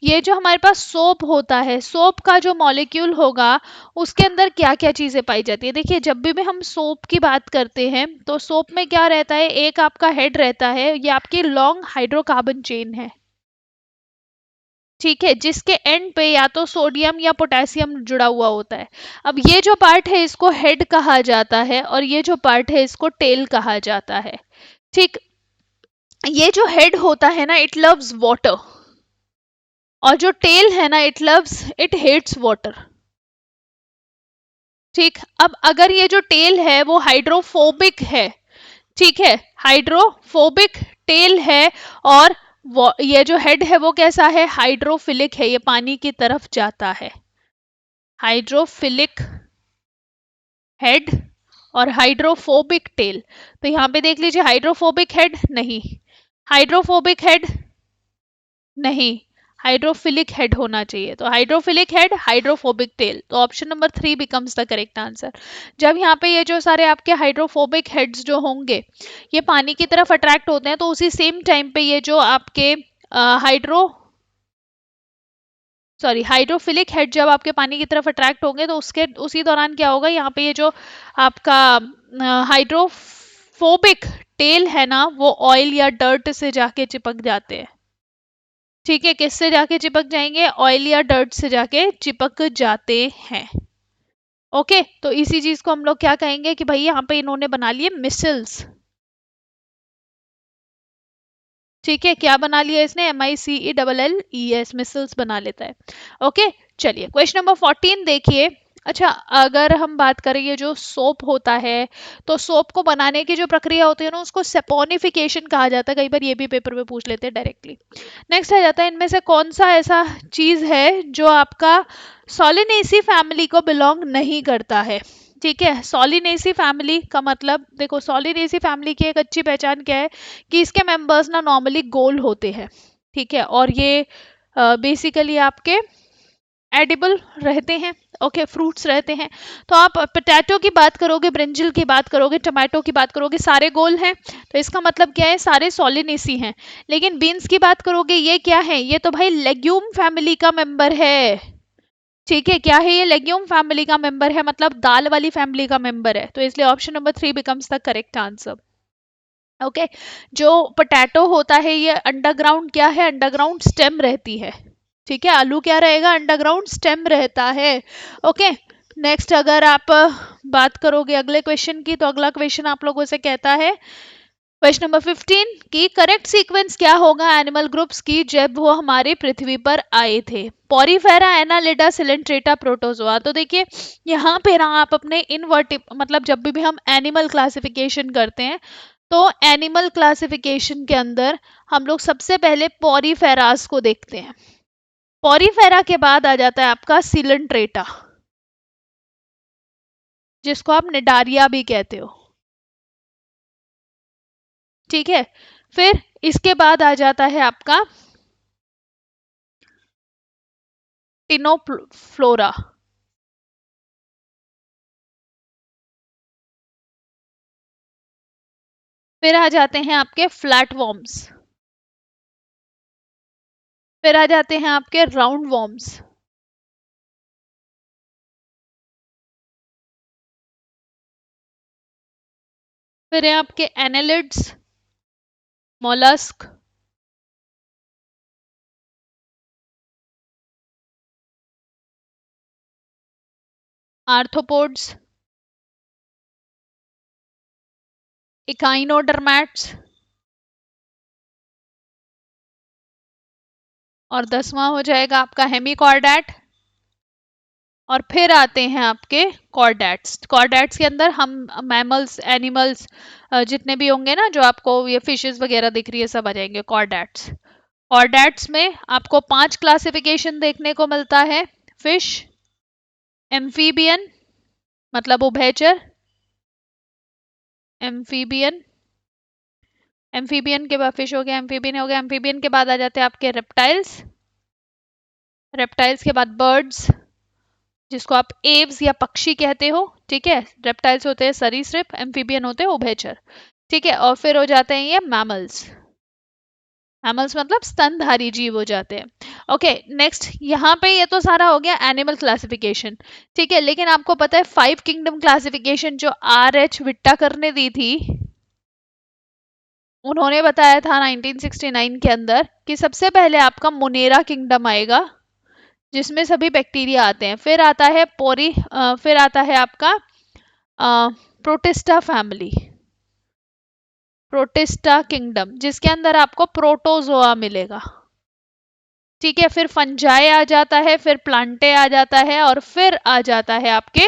ये जो हमारे पास सोप होता है, सोप का जो मॉलिक्यूल होगा उसके अंदर क्या क्या चीजें पाई जाती है। देखिए, जब भी हम सोप की बात करते हैं तो सोप में क्या रहता है, एक आपका हेड रहता है, ये आपकी लॉन्ग हाइड्रोकार्बन चेन है। ठीक है, जिसके एंड पे या तो सोडियम या पोटेशियम जुड़ा हुआ होता है। अब ये जो पार्ट है इसको हेड कहा जाता है और ये जो पार्ट है इसको टेल कहा जाता है। ठीक, ये जो हेड होता है ना, इट लव्स वाटर, और जो टेल है ना, it loves, it hates water. ठीक, अब अगर ये जो टेल है वो हाइड्रोफोबिक है, ठीक है, हाइड्रोफोबिक टेल है, और ये जो हेड है वो कैसा है, हाइड्रोफिलिक है, ये पानी की तरफ जाता है, हाइड्रोफिलिक हेड और हाइड्रोफोबिक टेल। तो यहाँ पे देख लीजिए, हाइड्रोफोबिक हेड नहीं, हाइड्रोफोबिक हेड नहीं, हाइड्रोफिलिक हेड होना चाहिए। तो हाइड्रोफिलिक हेड, हाइड्रोफोबिक टेल, तो option number 3 becomes the correct answer. जब यहाँ पे ये जो सारे आपके हाइड्रोफोबिक हेड्स जो होंगे ये पानी की तरफ अट्रैक्ट होते हैं, तो उसी सेम टाइम पे ये जो आपके हाइड्रो सॉरी हाइड्रोफिलिक हेड जब आपके पानी की तरफ अट्रैक्ट होंगे तो उसके उसी दौरान क्या होगा, यहाँ पे ये जो आपका हाइड्रोफोबिक टेल है ना, वो ऑयल या डर्ट से जाके चिपक जाते हैं। ठीक है, किससे जाके चिपक जाएंगे, ऑयल या डर्ट से जाके चिपक जाते हैं। ओके, तो इसी चीज को हम लोग क्या कहेंगे कि भाई यहाँ पे इन्होंने बना लिए मिसल्स। ठीक है, क्या बना लिया इसने, MICELLES, मिसल्स बना लेता है। ओके, चलिए क्वेश्चन नंबर 14 देखिए। अच्छा, अगर हम बात करें ये जो सोप होता है, तो सोप को बनाने की जो प्रक्रिया होती है ना, उसको सेपोनिफिकेशन कहा जाता है। कई बार ये भी पेपर में पूछ लेते हैं डायरेक्टली। नेक्स्ट आ जाता है, इनमें से कौन सा ऐसा चीज है जो आपका सोलिनेसी फैमिली को बिलोंग नहीं करता है। ठीक है, सोलिनेसी फैमिली का मतलब देखो, सोलिनेसी फैमिली की एक अच्छी पहचान क्या है कि इसके मेंबर्स ना नॉर्मली गोल होते हैं। ठीक है, और ये बेसिकली आपके एडिबल रहते हैं। ओके, फ्रूट्स रहते हैं। तो आप पोटैटो की बात करोगे, ब्रिंजल की बात करोगे, टमाटो की बात करोगे, सारे गोल हैं। तो इसका मतलब क्या है, सारे सोलिनेसी हैं। लेकिन बीन्स की बात करोगे, ये क्या है, ये तो भाई लेग्यूम फैमिली का मेंबर है। ठीक है, क्या है ये, लेग्यूम फैमिली का मेंबर है, मतलब दाल वाली फैमिली का मेंबर है। तो इसलिए option number 3 becomes the correct answer. Okay, जो पोटैटो होता है ये अंडरग्राउंड क्या है, अंडरग्राउंड स्टेम रहती है। ठीक है, आलू क्या रहेगा, अंडरग्राउंड स्टेम रहता है। ओके, नेक्स्ट अगर आप बात करोगे अगले क्वेश्चन की, तो अगला क्वेश्चन आप लोगों से कहता है क्वेश्चन नंबर 15 की करेक्ट सीक्वेंस क्या होगा एनिमल ग्रुप्स की जब वो हमारी पृथ्वी पर आए थे। Porifera, Annelida, Coelenterata, protozoa. तो देखिए यहाँ पे ना आप अपने इनवर्टि मतलब जब भी हम एनिमल क्लासिफिकेशन करते हैं, तो एनिमल क्लासिफिकेशन के अंदर हम लोग सबसे पहले पॉरीफेरास को देखते हैं। पॉरीफेरा के बाद आ जाता है आपका सिलेंट्रेटा, जिसको आप निडारिया भी कहते हो। ठीक है, फिर इसके बाद आ जाता है आपका टिनोफ्लोरा। फिर आ जाते हैं आपके फ्लैट वॉर्म्स। फिर आ जाते हैं आपके राउंड वॉर्म्स। फिर है आपके एनालिड्स, मोलस्क, आर्थ्रोपोड्स, इकाइनोडर्मैट्स, और 10वां हो जाएगा आपका हेमिकॉर्डेट। और फिर आते हैं आपके कॉर्डेट्स। कॉर्डेट्स के अंदर हम मैमल्स, एनिमल्स जितने भी होंगे ना, जो आपको ये फिशेस वगैरह दिख रही है, सब आ जाएंगे कॉर्डेट्स। कॉर्डेट्स में आपको 5 क्लासिफिकेशन देखने को मिलता है। फिश, एम्फीबियन मतलब उभयचर, एम्फीबियन, एम्फीबियन के बाद फिश हो गया, एम्फीबियन हो गया, एम्फीबियन के बाद आ जाते हैं आपके रेप्टाइल्स, रेप्टाइल्स के बाद बर्ड्स, जिसको आप एव्स या पक्षी कहते हो। ठीक है, रेप्टाइल्स होते हैं सरीसृप, एम्फीबियन होते हैं उभयचर। ठीक है, और फिर हो जाते हैं ये मैमल्स। मैमल्स मतलब स्तनधारी जीव हो जाते हैं। ओके, नेक्स्ट यहाँ पे ये तो सारा हो गया एनिमल क्लासिफिकेशन। ठीक है, लेकिन आपको पता है 5 किंगडम क्लासिफिकेशन जो RH विट्टाकर ने दी थी, उन्होंने बताया था 1969 के अंदर कि सबसे पहले आपका मोनेरा किंगडम आएगा, जिसमें सभी बैक्टीरिया आते हैं। फिर आता है फिर आता है आपका प्रोटिस्टा फैमिली, प्रोटिस्टा किंगडम, जिसके अंदर आपको प्रोटोजोआ मिलेगा। ठीक है, फिर फंजाई आ जाता है, फिर प्लांटे आ जाता है, और फिर आ जाता है आपके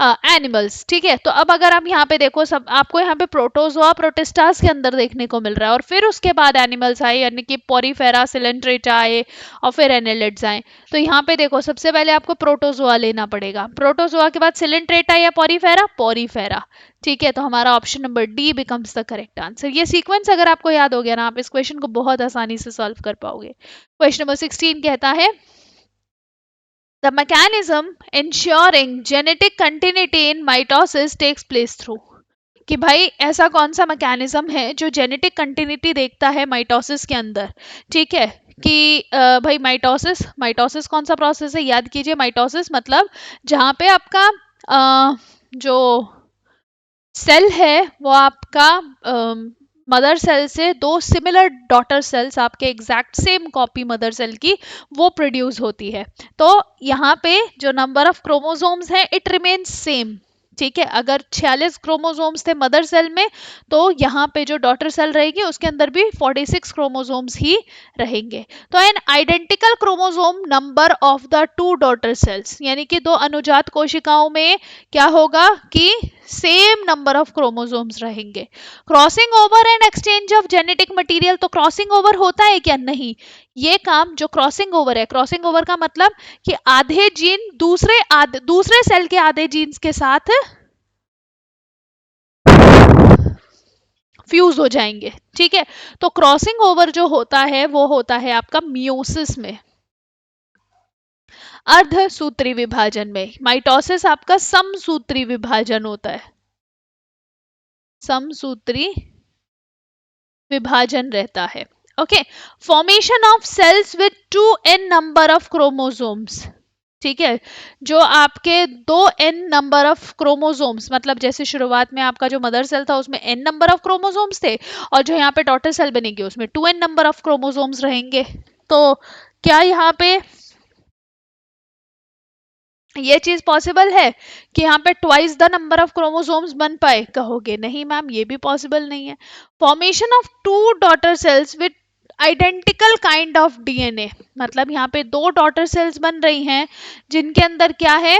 एनिमल्स, ठीक है। तो अब अगर आप यहाँ पे देखो, सब आपको यहाँ पे प्रोटोजोआ प्रोटिस्टास के अंदर देखने को मिल रहा है, और फिर उसके बाद एनिमल्स आए, यानी कि पोरीफेरा, सिलेंट्रेटा आए, और फिर एनेलिड्स आए। तो यहाँ पे देखो, सबसे पहले आपको प्रोटोजोआ लेना पड़ेगा, प्रोटोजोआ के बाद सिलेंट्रेटा या पोरीफेरा, पोरीफेरा, ठीक है। तो हमारा option number D becomes the correct answer. ये सीक्वेंस अगर आपको याद हो गया ना, आप इस क्वेश्चन को बहुत आसानी से सॉल्व कर पाओगे। क्वेश्चन नंबर 16 कहता है, the mechanism ensuring genetic continuity in mitosis takes place through, कि भाई ऐसा कौन सा मैकेनिज्म है जो जेनेटिक कंटिन्यूटी देखता है माइटोसिस के अंदर, ठीक है। कि भाई माइटोसिस, माइटोसिस कौन सा प्रोसेस है, याद कीजिए, माइटोसिस मतलब जहाँ पे आपका जो सेल है वो आपका मदर सेल से दो सिमिलर डॉटर सेल्स, आपके exact same copy mother cell की, वो प्रोड्यूस होती है। तो यहाँ पे जो नंबर ऑफ क्रोमोसोम्स है इट रिमेन्स सेम, ठीक है। अगर 46 क्रोमोसोम्स थे मदर सेल में, तो यहाँ पे जो डॉटर सेल रहेगी उसके अंदर भी 46 क्रोमोसोम्स ही रहेंगे। तो an identical chromosome number of the two daughter cells, यानी कि दो अनुजात कोशिकाओं में क्या होगा कि सेम नंबर ऑफ क्रोमोसोम्स रहेंगे। Crossing over and exchange of genetic material, तो क्रॉसिंग ओवर होता है क्या, नहीं। ये काम जो क्रॉसिंग ओवर है, क्रॉसिंग ओवर का मतलब कि आधे जीन दूसरे सेल के आधे जीन्स के साथ फ्यूज हो जाएंगे, ठीक है। तो क्रॉसिंग ओवर जो होता है वो होता है आपका मियोसिस में, अर्धसूत्री विभाजन में। माइटोसिस आपका समसूत्री विभाजन होता है, समसूत्री विभाजन रहता है। Okay, formation of cells with 2n number of chromosomes, ठीक है। जो आपके 2n नंबर ऑफ क्रोमोसोम्स, मतलब जैसे शुरुआत में आपका जो मदर सेल था उसमें n नंबर ऑफ क्रोमोसोम्स थे, और जो यहाँ पे डॉटर सेल बनेगी उसमें 2n नंबर ऑफ क्रोमोसोम्स रहेंगे। तो क्या यहाँ पे ये चीज पॉसिबल है कि यहाँ पे twice the number of chromosomes बन पाए, कहोगे नहीं मैम ये भी पॉसिबल नहीं है। Formation of two daughter cells with identical kind of DNA, मतलब यहाँ पे दो डॉटर सेल्स बन रही हैं जिनके अंदर क्या है,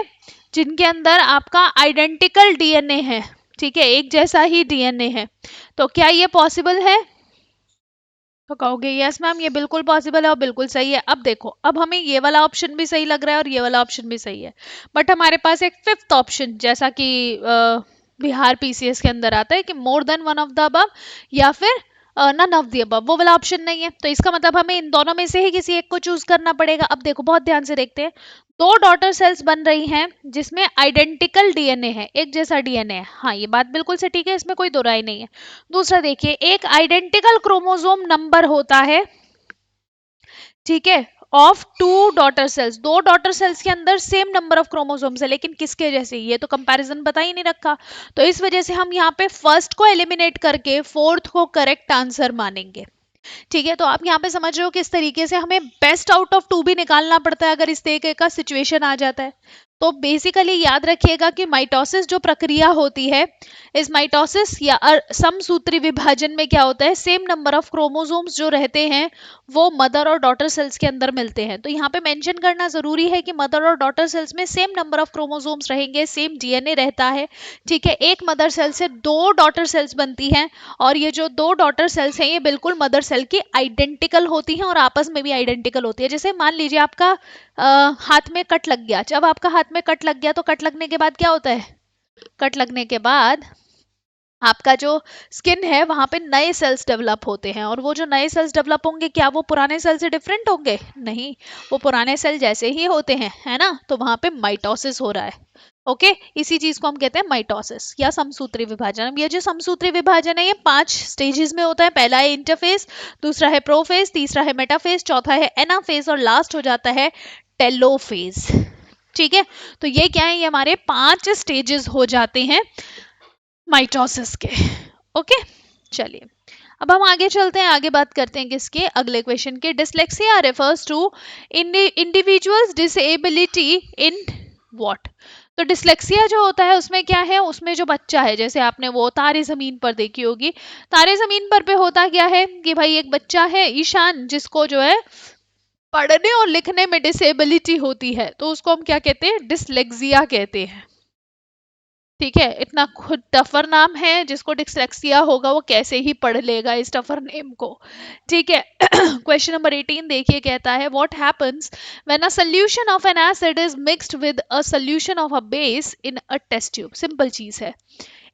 जिनके अंदर आपका आइडेंटिकल डीएनए है, ठीक है, एक जैसा ही डीएनए है। तो क्या ये पॉसिबल है, तो कहोगे यस मैम ये बिल्कुल पॉसिबल है और बिल्कुल सही है। अब देखो, अब हमें ये वाला ऑप्शन भी सही लग रहा है और ये वाला ऑप्शन भी सही है, बट हमारे पास एक फिफ्थ ऑप्शन, जैसा कि बिहार पीसीएस के अंदर आता है कि more than one of the above या फिर नन ऑफ द अबव, वो वाला ऑप्शन नहीं है। तो इसका मतलब हमें इन दोनों में से ही किसी एक को चूज करना पड़ेगा। अब देखो बहुत ध्यान से देखते हैं, दो डॉटर सेल्स बन रही हैं जिसमें आइडेंटिकल डीएनए है, एक जैसा डीएनए है, हाँ ये बात बिल्कुल से ठीक है, इसमें कोई दो राय नहीं है। दूसरा देखिए, एक आइडेंटिकल क्रोमोसोम नंबर होता है, ठीक है, ऑफ टू डॉटर सेल्स, दो डॉटर सेल्स के अंदर सेम नंबर ऑफ क्रोमोसोम्स है, लेकिन किसके जैसे, ये तो कंपैरिजन बता ही नहीं रखा। तो इस वजह से हम यहाँ पे फर्स्ट को एलिमिनेट करके फोर्थ को करेक्ट आंसर मानेंगे, ठीक है। तो आप यहाँ पे समझ रहे हो किस तरीके से हमें बेस्ट आउट ऑफ टू भी निकालना पड़ता है अगर इस तरीके का सिचुएशन आ जाता है। तो बेसिकली याद रखिएगा कि माइटोसिस जो प्रक्रिया होती है, इस माइटोसिस या समसूत्री विभाजन में क्या होता है, सेम नंबर ऑफ क्रोमोसोम्स जो रहते हैं वो मदर और डॉटर सेल्स के अंदर मिलते हैं। तो यहाँ पे मेंशन करना जरूरी है कि मदर और डॉटर सेल्स में सेम नंबर ऑफ क्रोमोसोम्स रहेंगे, सेम डीएनए रहता है, ठीक है। एक मदर सेल से दो डॉटर सेल्स बनती हैं, और ये जो दो डॉटर सेल्स हैं ये बिल्कुल मदर सेल की आइडेंटिकल होती हैं और आपस में भी आइडेंटिकल होती है। जैसे मान लीजिए आपका हाथ में कट लग गया, जब आपका हाथ में कट लग गया तो कट लगने के बाद क्या होता है, कट लगने के बाद आपका जो स्किन है वहां पे नए सेल्स डेवलप होते हैं, और वो जो नए सेल्स डेवलप होंगे क्या वो पुराने सेल से डिफरेंट होंगे, नहीं, वो पुराने सेल जैसे ही होते हैं, है ना। तो वहां पे माइटोसिस हो रहा है, ओके। इसी चीज को हम कहते हैं माइटोसिस या समसूत्री विभाजन। ये जो समसूत्री विभाजन है ये 5 स्टेजेस में होता है। पहला है इंटरफेज, दूसरा है प्रोफेज, तीसरा है मेटाफेज, चौथा है एनाफेज और लास्ट हो जाता है टेलोफेज, ठीक है। तो ये क्या है, ये हमारे 5 स्टेजेस हो जाते हैं माइटोसिस के, ओके। चलिए अब हम आगे चलते हैं, आगे बात करते हैं किसके, अगले क्वेश्चन के। Dyslexia refers to individuals disability in what. तो डिसलेक्सिया जो होता है उसमें क्या है, उसमें जो बच्चा है, जैसे आपने वो तारे जमीन पर देखी होगी, तारे जमीन पर पे होता क्या है कि भाई एक बच्चा है ईशान, जिसको जो है पढ़ने और लिखने में डिसेबिलिटी होती है, तो उसको हम क्या कहते हैं, डिसलेक्सिया कहते हैं, ठीक है, इतना खुद टफर नाम है, जिसको डिसलेक्सिया होगा वो कैसे ही पढ़ लेगा इस टफर नेम को। ठीक है। क्वेश्चन नंबर 18 देखिए, कहता है what happens when a solution of an acid is mixed with a solution of a base in a test tube. Simple चीज है,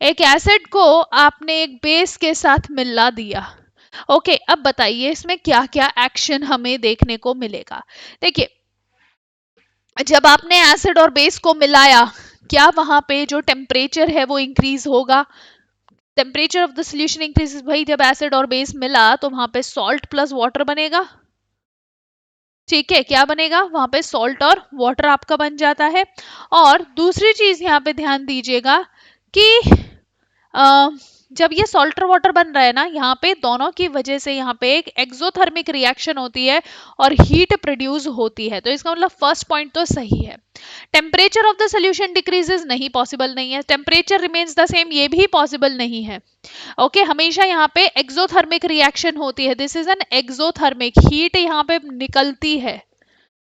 एक एसिड को आपने एक बेस के साथ मिला दिया। ओके, अब बताइए इसमें क्या क्या एक्शन हमें देखने को मिलेगा। देखिए, जब आपने एसिड और बेस को मिलाया, क्या वहां पे जो टेम्परेचर है वो इंक्रीज होगा? Temperature of the solution increases. भाई जब एसिड और बेस मिला तो वहां पे सॉल्ट प्लस वाटर बनेगा। ठीक है, क्या बनेगा वहां पे? सॉल्ट और वाटर आपका बन जाता है। और दूसरी चीज यहाँ पे ध्यान दीजिएगा कि अ, जब ये सॉल्ट और वाटर बन रहा है ना, यहाँ पे दोनों की वजह से यहाँ पे एक एक्सोथर्मिक रिएक्शन होती है और हीट प्रोड्यूस होती है। तो इसका मतलब फर्स्ट पॉइंट तो सही है। Temperature of the solution decreases, नहीं, पॉसिबल नहीं है। टेम्परेचर रिमेन्स द सेम, ये भी पॉसिबल नहीं है। ओके, हमेशा यहाँ पे एक्सोथर्मिक रिएक्शन होती है। This is an exothermic, heat यहाँ पे निकलती है।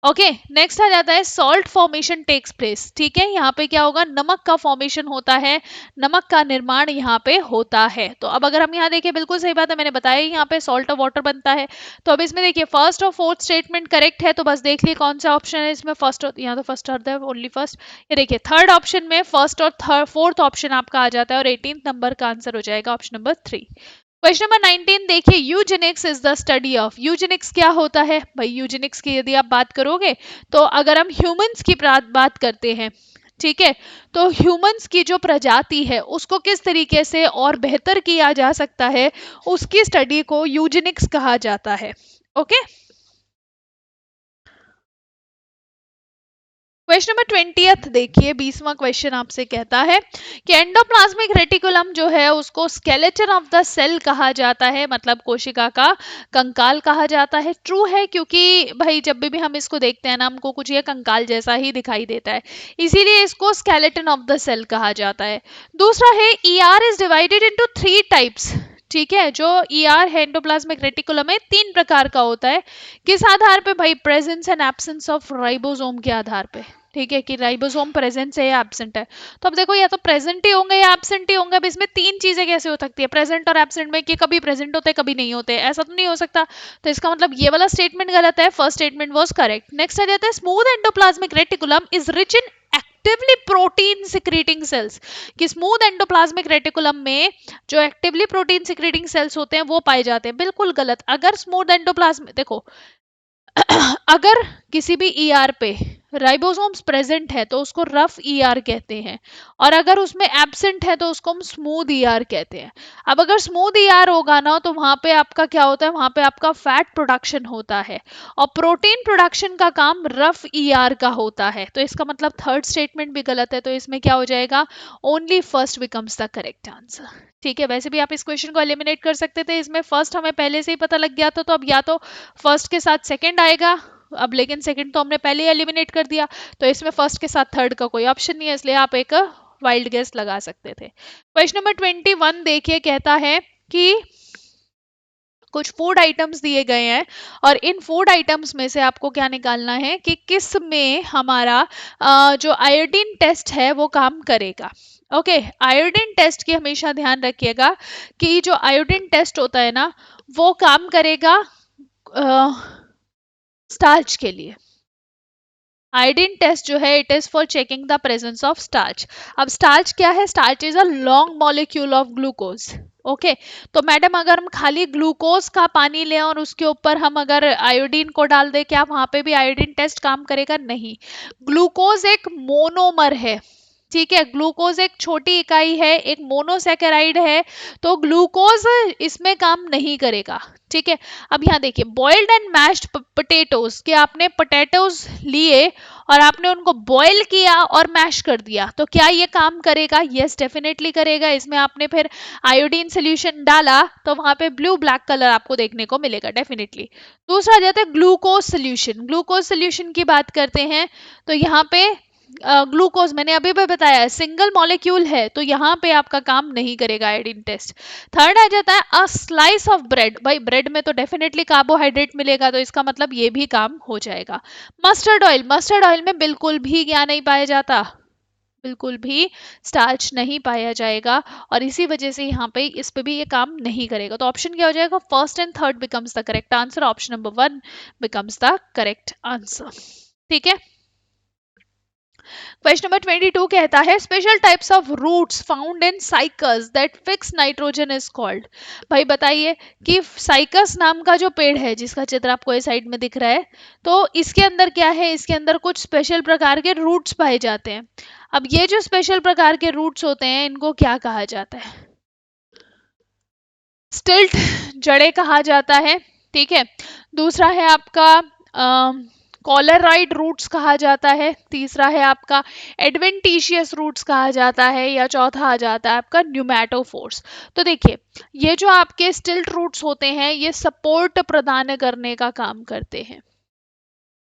ओके, नेक्स्ट आ जाता है सॉल्ट फॉर्मेशन टेक्स प्लेस। ठीक है, यहाँ पे क्या होगा? नमक का फॉर्मेशन होता है, नमक का निर्माण यहाँ पे होता है। तो अब अगर हम यहाँ देखिए, बिल्कुल सही बात है, मैंने बताया यहाँ पे सॉल्ट और वाटर बनता है। तो अब इसमें देखिए फर्स्ट और फोर्थ स्टेटमेंट करेक्ट है, तो बस देख लिए कौन सा ऑप्शन है इसमें फर्स्ट। यहाँ तो फर्स्ट अर्थ है, ओनली फर्स्ट। ये देखिए थर्ड ऑप्शन में फर्स्ट और थर्ड फोर्थ ऑप्शन आपका आ जाता है, और 18 नंबर का आंसर हो जाएगा ऑप्शन नंबर 3। क्वेश्चन नंबर 19 देखिए, Eugenix is the study of. Eugenix क्या होता है भाई? यूजेनिक्स की यदि आप बात करोगे, तो अगर हम ह्यूमंस की बात करते हैं, ठीक है, तो ह्यूमंस की जो प्रजाति है उसको किस तरीके से और बेहतर किया जा सकता है, उसकी स्टडी को यूजेनिक्स कहा जाता है। ओके, क्वेश्चन नंबर 20 देखिए, 20वां क्वेश्चन आपसे कहता है कि एंडोप्लाज्मिक रेटिकुलम जो है उसको स्केलेटन ऑफ द सेल कहा जाता है, मतलब कोशिका का कंकाल कहा जाता है। ट्रू है, क्योंकि भाई जब भी हम इसको देखते हैं ना, हमको कुछ ये कंकाल जैसा ही दिखाई देता है, इसीलिए इसको स्केलेटन ऑफ द सेल कहा जाता है। दूसरा है ER is divided into 3 types. ठीक है, जो ईआर है एंडोप्लाज्मिक रेटिकुलम में 3 प्रकार का होता है। किस आधार पे भाई? Presence and absence of ribosome के आधार पे। ठीक है, कि राइबोसोम प्रेजेंट है या एब्सेंट है। तो अब देखो, या तो प्रेजेंट ही होंगे या एब्सेंट ही होंगे। अब इसमें 3 चीजें कैसे हो सकती है प्रेजेंट और एब्सेंट में, कि कभी प्रेजेंट होते कभी नहीं होते? ऐसा तो नहीं हो सकता। तो इसका मतलब ये वाला स्टेटमेंट गलत है, first statement was correct. Next आ जाता है smooth endoplasmic reticulum is rich in actively protein secreting cells. कि स्मूथ एंडोप्लाज्मिक रेटिकुलम में जो एक्टिवली प्रोटीन सिक्रीटिंग सेल्स होते हैं वो पाए जाते हैं। बिल्कुल गलत। अगर स्मूथ एंडोप्लाज्म देखो, अगर किसी भी ईआर पे राइबोसोम्स प्रेजेंट है तो उसको रफ ईआर कहते हैं, और अगर उसमें एब्सेंट है तो उसको हम स्मूथ ईआर कहते हैं। अब अगर स्मूथ ईआर होगा ना, तो वहां पे आपका क्या होता है? वहां पे आपका फैट प्रोडक्शन होता है, और प्रोटीन प्रोडक्शन का काम रफ ईआर का होता है। तो इसका मतलब थर्ड स्टेटमेंट भी गलत है। तो इसमें क्या हो जाएगा? Only first becomes the correct answer. ठीक है, वैसे भी आप इस क्वेश्चन को एलिमिनेट कर सकते थे, इसमें फर्स्ट हमें पहले से ही पता लग गया था, तो अब या तो फर्स्ट के साथ सेकंड आएगा, अब लेकिन सेकंड तो हमने पहले ही एलिमिनेट कर दिया, तो इसमें फर्स्ट के साथ थर्ड का कोई ऑप्शन नहीं है, इसलिए आप एक वाइल्ड गेस लगा सकते थे। क्वेश्चन नंबर 21 देखिए, कहता है कि कुछ फूड आइटम्स दिए गए हैं, और इन फूड आइटम्स में से आपको क्या निकालना है कि किस में हमारा जो आयोडीन टेस्ट है वो काम करेगा। ओके, आयोडीन टेस्ट की हमेशा ध्यान रखिएगा कि जो आयोडीन टेस्ट होता है ना, वो काम करेगा स्टार्च के लिए। आयोडीन टेस्ट जो है it is for checking the presence of starch. अब स्टार्च क्या है? Starch is a long molecule of glucose. Okay, तो मैडम अगर हम खाली ग्लूकोज का पानी लें और उसके ऊपर हम अगर आयोडीन को डाल दें, क्या वहां पे भी आयोडीन टेस्ट काम करेगा? नहीं। ग्लूकोज एक मोनोमर है। ठीक है, ग्लूकोज एक छोटी इकाई है, एक मोनोसेकेराइड है, तो ग्लूकोज इसमें काम नहीं करेगा। ठीक है, अब यहाँ देखिए, बॉइल्ड एंड मैश्ड पोटैटोज, कि आपने पोटैटोज लिए और आपने उनको बॉईल किया और मैश कर दिया, तो क्या ये काम करेगा? यस, डेफिनेटली करेगा। इसमें आपने फिर आयोडीन सोल्यूशन डाला तो वहां पे ब्लू ब्लैक कलर आपको देखने को मिलेगा, डेफिनेटली। दूसरा आ जाता है ग्लूकोज सोल्यूशन। ग्लूकोज सोल्यूशन की बात करते हैं, तो यहाँ पे ग्लूकोज मैंने अभी भी बताया है सिंगल मॉलिक्यूल है, तो यहाँ पे आपका काम नहीं करेगा आयोडीन टेस्ट। थर्ड आ जाता है अ स्लाइस ऑफ ब्रेड। भाई ब्रेड में तो डेफिनेटली कार्बोहाइड्रेट मिलेगा, तो इसका मतलब ये भी काम हो जाएगा। मस्टर्ड ऑयल, मस्टर्ड ऑयल में बिल्कुल भी क्या नहीं पाया जाता? बिल्कुल भी स्टार्च नहीं पाया जाएगा, और इसी वजह से यहाँ पे इस पे भी ये काम नहीं करेगा। तो ऑप्शन क्या हो जाएगा, first and third becomes the correct answer, option number 1 becomes the correct answer. ठीक है। क्वेश्चन नंबर 22 कहता है special types of roots found in cycas that fix nitrogen is called. भाई बताइए कि साइकस नाम का जो पेड़ है, जिसका चित्र आपको इस साइड में दिख रहा है, तो इसके अंदर क्या है, इसके अंदर कुछ स्पेशल प्रकार के रूट्स पाए जाते हैं। अब ये जो स्पेशल प्रकार के रूट्स होते हैं, इनको क्या कहा जाता है, स्टिल्ट जड़े कहा जाता है। ठीक है। दूसरा है आपका कॉलरॉइड रूट्स कहा जाता है। तीसरा है आपका एडवेंटिशियस रूट्स कहा जाता है, या चौथा आ जाता है आपका न्यूमैटोफोर्स। तो देखिए, ये जो आपके स्टिल्ट रूट्स होते हैं, ये सपोर्ट प्रदान करने का काम करते हैं।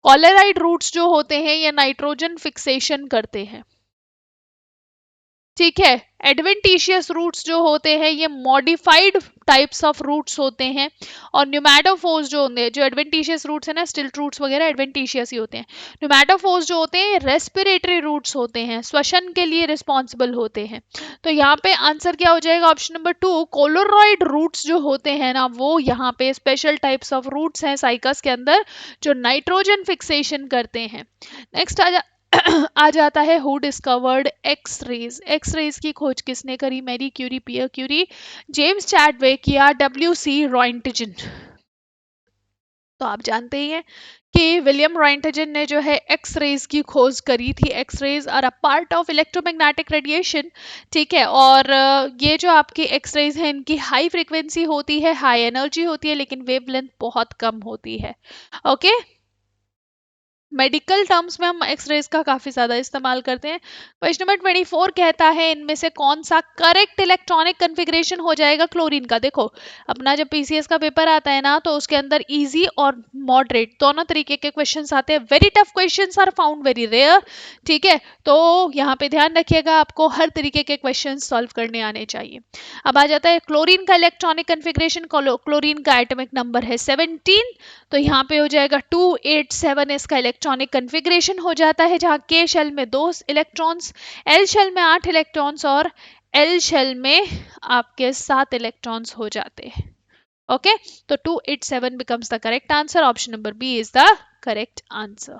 कॉलरॉइड रूट्स जो होते हैं, ये नाइट्रोजन फिक्सेशन करते हैं। ठीक है। एडवेंटिशियस रूट्स जो होते हैं, ये मॉडिफाइड टाइप्स ऑफ रूट्स होते हैं। और न्यूमैटोफोर्स जो होते हैं, जो एडवेंटिशियस रूट्स है ना, स्टिल्ट रूट्स वगैरह एडवेंटिशियस ही होते हैं। न्यूमैटोफोर्स जो होते हैं, रेस्पिरेटरी रूट्स होते हैं, श्वसन के लिए रिस्पॉन्सिबल होते हैं। तो यहाँ पे आंसर क्या हो जाएगा, ऑप्शन नंबर 2। कोलोरॉइड रूट्स जो होते हैं ना, वो यहाँ पे स्पेशल टाइप्स ऑफ रूट्स हैं साइकस के अंदर, जो नाइट्रोजन फिक्सेशन करते हैं। नेक्स्ट आ जाता है who discovered X rays. X rays की खोज किसने करी, Marie Curie, Pierre Curie, James Chadwick, या डब्ल्यू.सी. रॉयंटजन। तो आप जानते ही हैं कि विलियम रॉयंटजन ने जो है एक्स रेज की खोज करी थी। X rays are a part of electromagnetic radiation. ठीक है। और ये जो आपकी एक्स रेज है, इनकी हाई फ्रीक्वेंसी होती है, हाई एनर्जी होती है, लेकिन वेवलेंथ बहुत कम होती है। ओके। मेडिकल टर्म्स में हम एक्सरेज का काफी ज्यादा इस्तेमाल करते हैं। क्वेश्चन नंबर 24 कहता है इनमें से कौन सा करेक्ट इलेक्ट्रॉनिक कॉन्फ़िगरेशन हो जाएगा क्लोरीन का। देखो, अपना जब पीसीएस का पेपर आता है ना, तो उसके अंदर इजी और मॉडरेट दोनों तरीके के क्वेश्चंस आते हैं। Very tough questions are found very rare. ठीक है। तो यहाँ पे ध्यान रखिएगा, आपको हर तरीके के क्वेश्चन सॉल्व करने आने चाहिए। अब आ जाता है क्लोरीन का इलेक्ट्रॉनिक कॉन्फ़िगरेशन। क्लोरीन का एटॉमिक नंबर है 17। तो यहाँ पे हो जाएगा 287 इसका इलेक्ट्रॉनिक कन्फिग्रेशन हो जाता है, जहाँ के शेल में 2 इलेक्ट्रॉन्स, एल शेल में 8 इलेक्ट्रॉन्स, और एल शेल में आपके 7 इलेक्ट्रॉन्स हो जाते हैं। ओके। तो 287 becomes the correct answer, option number B is the correct answer.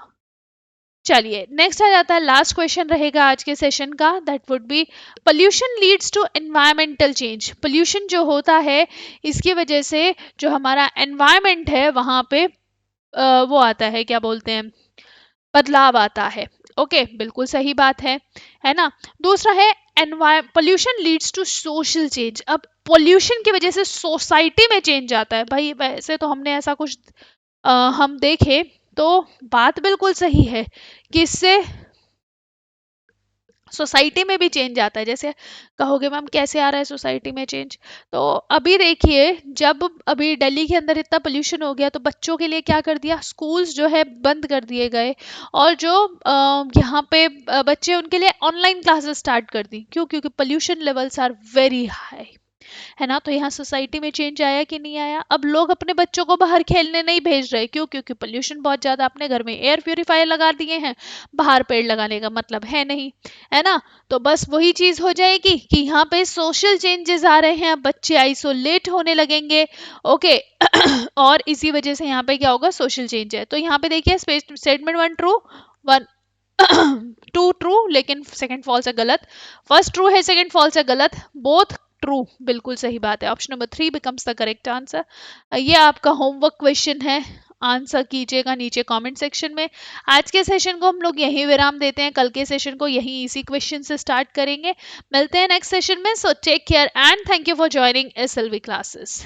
चलिए, नेक्स्ट आ जाता है, लास्ट क्वेश्चन रहेगा आज के सेशन का, that would be pollution leads to environmental change. Pollution जो होता है, इसकी वजह से जो हमारा एनवायरमेंट है, वहां पे वो आता है, क्या बोलते हैं, बदलाव आता है। ओके, बिल्कुल सही बात है ना। दूसरा है pollution leads to social change. अब पोल्यूशन की वजह से सोसाइटी में चेंज आता है। भाई वैसे तो हमने ऐसा कुछ हम देखे तो बात बिल्कुल सही है कि इससे सोसाइटी में भी चेंज आता है। जैसे कहोगे मैम कैसे आ रहा है सोसाइटी में चेंज, तो अभी देखिए, जब अभी दिल्ली के अंदर इतना पोल्यूशन हो गया, तो बच्चों के लिए क्या कर दिया, स्कूल्स जो है बंद कर दिए गए, और जो यहाँ पे बच्चे, उनके लिए ऑनलाइन क्लासेस स्टार्ट कर दी। क्यों? क्योंकि pollution levels are very high, है ना। तो यहाँ सोसाइटी में चेंज आया कि नहीं आया। अब लोग अपने बच्चों को बाहर खेलने नहीं भेज रहे। क्यों? क्योंकि पोल्यूशन बहुत ज्यादा। अपने घर में एयर प्यूरिफायर लगा दिए हैं, बाहर पेड़ लगाने का मतलब है नहीं, है ना। तो बस वही चीज हो जाएगी कि यहाँ पे सोशल चेंजेस आ रहे हैं, बच्चे आइसोलेट होने लगेंगे। ओके। और इसी वजह से यहाँ पे क्या होगा, सोशल चेंज है। तो यहाँ पे देखिए, स्टेटमेंट 1 ट्रू, 1 2 ट्रू, लेकिन सेकंड फॉल्स है, गलत। फर्स्ट ट्रू है, सेकंड फॉल्स है, गलत। बोथ ट्रू, बिल्कुल सही बात है। Option number 3 becomes the correct answer. ये आपका होमवर्क क्वेश्चन है, आंसर कीजिएगा नीचे कमेंट सेक्शन में। आज के सेशन को हम लोग यहीं विराम देते हैं, कल के सेशन को यहीं इसी क्वेश्चन से स्टार्ट करेंगे। मिलते हैं नेक्स्ट सेशन में। So take care and thank you for joining SLV classes.